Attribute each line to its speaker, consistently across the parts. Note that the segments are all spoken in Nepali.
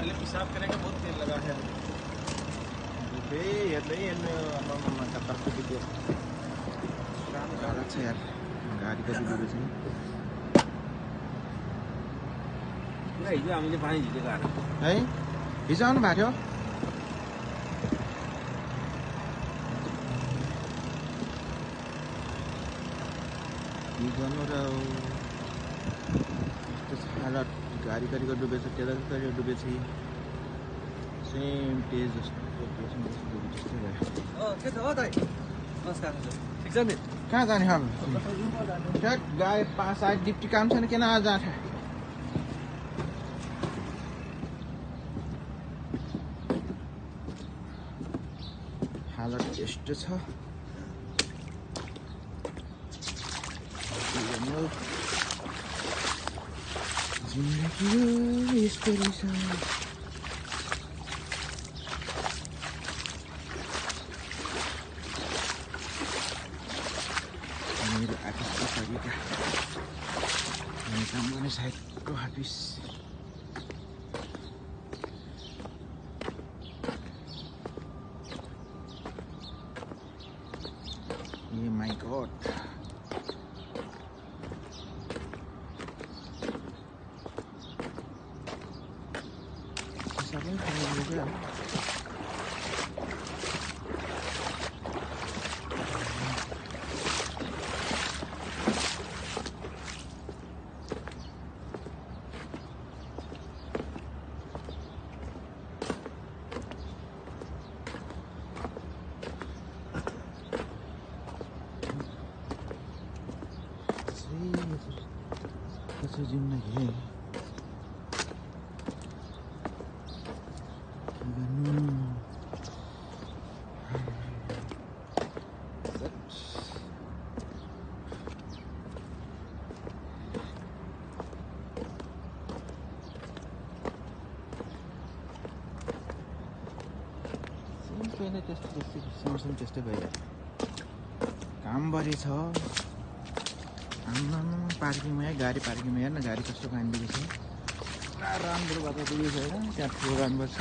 Speaker 1: पहले पेशाब करेंगे, बहुत तेल लगा है।
Speaker 2: यार गाडी कति डुबेछ नि
Speaker 1: हिजो हामीले पानी झिकेको
Speaker 2: है हिजो आउनु भएको थियो गर्नु र यस्तो हालत गाडी कतिको डुबेछ टेलर कतिको डुबेछ सेम तेज जस्तो
Speaker 1: के छ हो दाइ? नमस्कार हजुर, ठिक छ नि?
Speaker 2: कहाँ जाने हम गाई 5-8 डिप्टी काम छैन किन आज जान्छ हालत यस्तो छ जिन्दगी यस्तो रहेछ मेरो आकाश पछाडिका हामी काम गर्ने साइडको अफिस ए माई गॉड सबै खाइदिन्छ कसै जिन्दगी है पहिले त्यस्तै त्यस्तै भयो काम बढी छ आम्मामा पार्किङमा गाडी पार्किङमा हेर्न गाडी कस्तो काण्डिएको छ पुरा राम्रो बाटो पुगेको छ होइन त्यहाँ ठुलो गर्नुपर्छ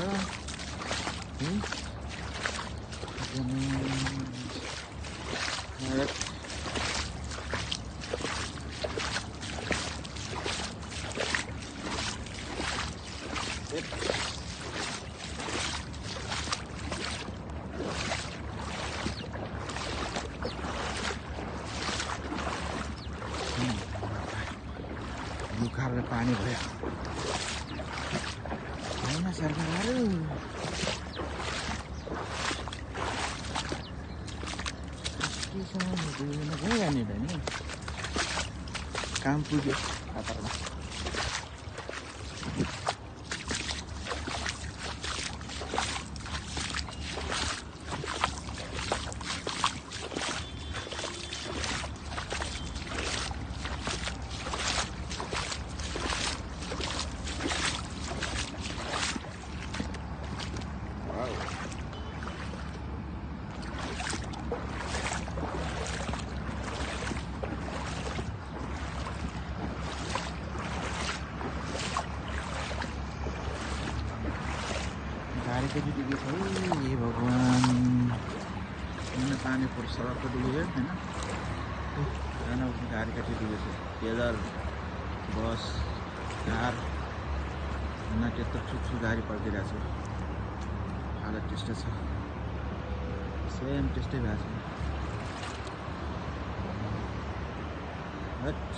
Speaker 2: लुकाएर पानी भयो होइन सरकारहरू कहाँ जाने नि काम पुग्यो खतरमा गाडी कति डुबेको छ हे भगवान् किन पानी पर सडकको डुब्यो होइन गाडी कति डुबेको छ टेलर बस कार त्यत्रो ठुल्ठुलो गाडी पर्खिरहेको छ हालत त्यस्तो छ सेम त्यस्तै भएको छ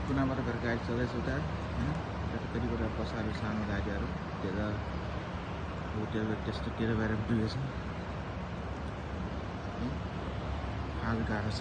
Speaker 2: कुनाबाट गएर गाडी चल्दैछ उता होइन कतिवटा बसाहरू सानो गाडीहरू टेलर होटेल त्यस्तो टेलर भएर डुबेछ हाल गाह्रो छ